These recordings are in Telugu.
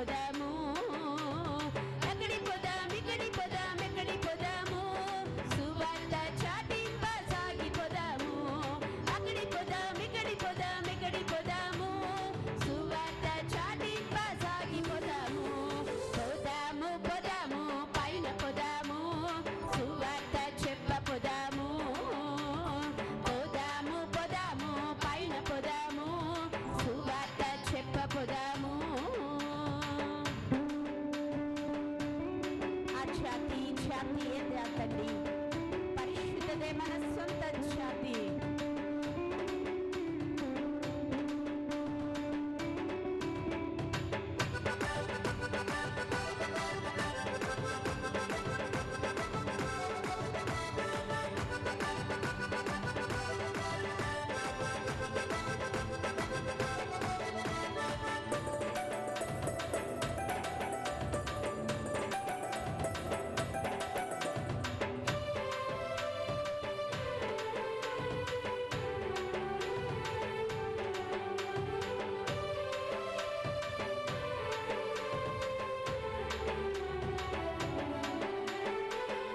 పోదాము, ఎక్కడి పోదాం, ఇక్కడి పోదాం, ఎక్కడి పోదాము, సువార్త చాటింప సాగిపోదాము, అక్కడి పోదాం, ఇక్కడి పోదాం, ఎక్కడి పోదాము, సువార్త చాటింప సాగిపోదాము, పోదాము పోదాము పైన పోదాము, సువార్త చెప్ప పోదాము, పోదాము పోదాము పైన పోదాము, సువార్త చెప్ప పోదాము. ఆ ఛాతి ఛాతి ఏది తండ్రి, పరిశుద్ధతే మన సొంత ఛాతి.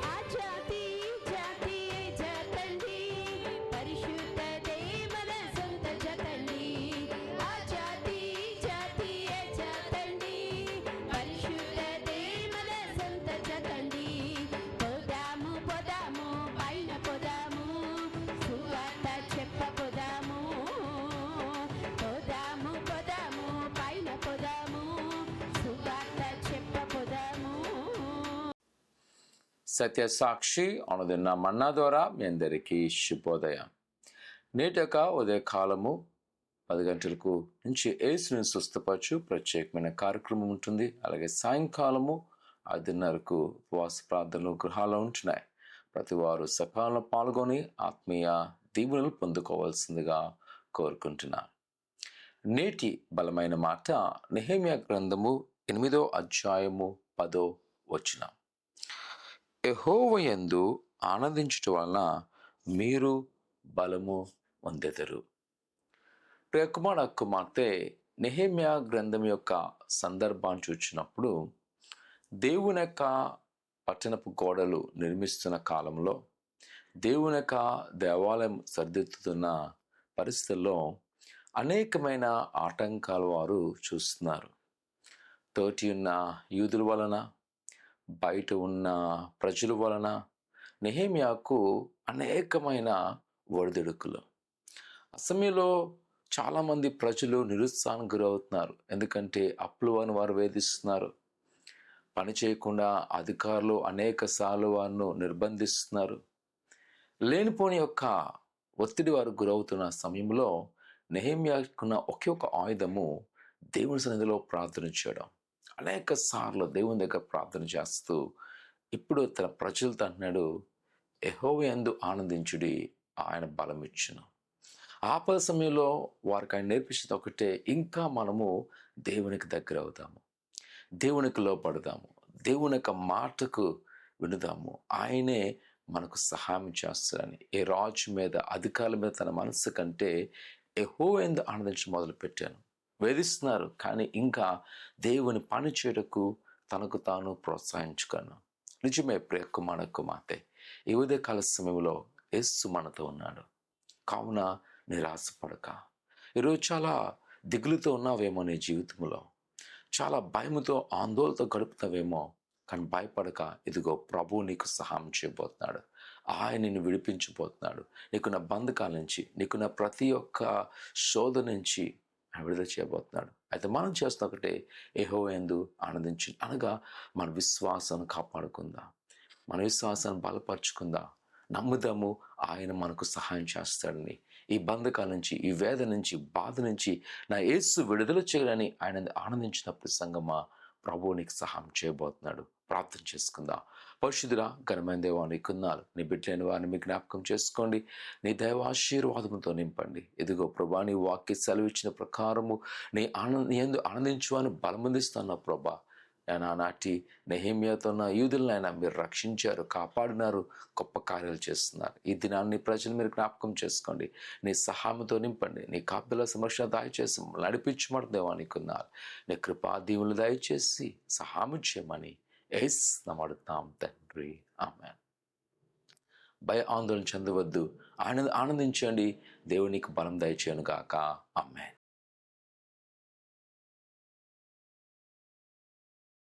ఆ ఛాతి ఛాతి జతండి, పరిశుద్ధతే మన సొంత జతండి. ఆ ఛాతి ఛాతి జతండి, పరిశుద్ధతే మన సొంత జతండి. పోదాము పోదాము పైన పోదాము, సువార్త చెప్ప పోదాము, పోదాము పోదాము పైన పోదాము, సువార్త చెప్ప పోదాము. సత్యసాక్షి అనుదిన మన్నా ద్వారా మీ అందరికీ శుభోదయం. నేటక ఉదయకాలము 10 గంటలకు నుంచి యేసుని స్వస్థపరచు ప్రత్యేకమైన కార్యక్రమం ఉంటుంది. అలాగే సాయంకాలము 5:30కు ఉపవాస ప్రార్థనలు గృహాల్లో ఉంటున్నాయి. ప్రతి వారు సకాలంలో పాల్గొని ఆత్మీయ దీవెనలు పొందుకోవాల్సిందిగా కోరుకుంటున్నాను. నేటి బలమైన మాట నెహెమ్యా గ్రంథము 8వ అధ్యాయము 10వ వచనం. యెహోవాయందు ఆనందించుట వలన మీరు బలము పొందెదరు. ప్రియ కుమార్తె, నెహెమ్యా గ్రంథం యొక్క సందర్భాన్ని చూచినప్పుడు దేవుని యొక్క పట్టణపు గోడలు నిర్మిస్తున్న కాలంలో, దేవుని యొక్క దేవాలయం సరిదిద్దుతున్న పరిస్థితుల్లో అనేకమైన ఆటంకాలు వారు చూస్తున్నారు. తోటి ఉన్న యూదుల వలన, బయట ఉన్న ప్రజల వలన నెహెమ్యాకు అనేకమైన ఒడిదుడుకులు. ఆ సమయంలో చాలామంది ప్రజలు నిరుత్సాహానికి గురవుతున్నారు. ఎందుకంటే అప్పులు అని వారు వేధిస్తున్నారు. పని చేయకుండా అధికారులు అనేక సార్లు వారిని నిర్బంధిస్తున్నారు. లేనిపోని యొక్క ఒత్తిడి వారు గురవుతున్న సమయంలో నెహెమ్యాకున్న ఒకే ఒక ఆయుధము దేవుని సన్నిధిలో ప్రార్థన చేయడం. అనేక సార్లు దేవుని దగ్గర ప్రార్థన చేస్తూ ఇప్పుడు తన ప్రజలతో అంటున్నాడు, యెహోవాయందు ఆనందించుడి, ఆయన బలం ఇచ్చును. ఆపద సమయంలో వారికి ఆయన నేర్పించేది ఒకటే, ఇంకా మనము దేవునికి దగ్గర అవుతాము, దేవునికి లోపడదాము, దేవుని యొక్క మాటకు వినుదాము, ఆయనే మనకు సహాయం చేస్తారని. ఏ రాజు మీద, అధికారుల మీద తన మనస్సు కంటే యెహోవాయందు ఆనందించడం మొదలుపెట్టాను. వేధిస్తున్నారు, కానీ ఇంకా దేవుని పని చేయటకు తనకు తాను ప్రోత్సహించుకోను. నిజమే ప్రియ కుమార్తె, ఈ ఉదయకాల సమయంలో యేసు మనతో ఉన్నాడు. కావున నిరాశపడక. ఈరోజు చాలా దిగులుతో ఉన్నావేమో, నీ జీవితంలో చాలా భయముతో ఆందోళనతో గడుపుతావేమో, కానీ భయపడక. ఇదిగో ప్రభువు నీకు సహాయం చేయబోతున్నాడు. ఆయన నిన్ను విడిపించబోతున్నాడు. నీకున్న బంధకాల నుంచి, నీకున్న ప్రతి ఒక్క శోధ నుంచి ఆయన విడుదల చేయబోతున్నాడు. అయితే మనం చేస్తున్న ఒకటే, యెహోవాయందు ఆనందించు, అనగా మన విశ్వాసాన్ని కాపాడుకుందాం, మన విశ్వాసాన్ని బలపరుచుకుందాం, నమ్ముదాము ఆయన మనకు సహాయం చేస్తాడని. ఈ బంధకాల నుంచి, ఈ వేద నుంచి, బాధ నుంచి నా యేసు విడుదల చేయాలని ఆయన ఆనందించినప్పుడు సంగమా, ప్రభువు నీకు సహాయం చేయబోతున్నాడు. ప్రార్థన చేసుకుందాం. పరిశుద్ధుడా, ఘనమైన దేవా, నీ కున్నాలు, నీ బిడ్డలైన వారిని మీ జ్ఞాపకం చేసుకోండి. నీ దైవాశీర్వాదముతో నింపండి. ఇదిగో ప్రభా, నీ వాక్య సెలవు ఇచ్చిన ప్రకారము నీ యందు ఆనందించు అని బలమందిస్తున్నా ప్రభా. నానాటి నెహెమ్యాతో ఉన్న యూదులనైనా మీరు రక్షించారు, కాపాడినారు, గొప్ప కార్యాలు చేస్తున్నారు. ఈ దినాన్ని ప్రజలు మీరు జ్ఞాపకం చేసుకోండి. నీ సహాయంతో నింపండి. నీ కాపుదల సంరక్షణ దయచేసి నడిపించమని దేవానికి ఉన్నారు. నీ కృపా దీవులు దయచేసి సహాయం చేయమని యేసు నామమున అడుగుతాం తండ్రి, ఆమేన్. ఆందోళన చెందవద్దు, ఆనందించండి. దేవునికి బలం దయచేయను గాక. ఆమేన్.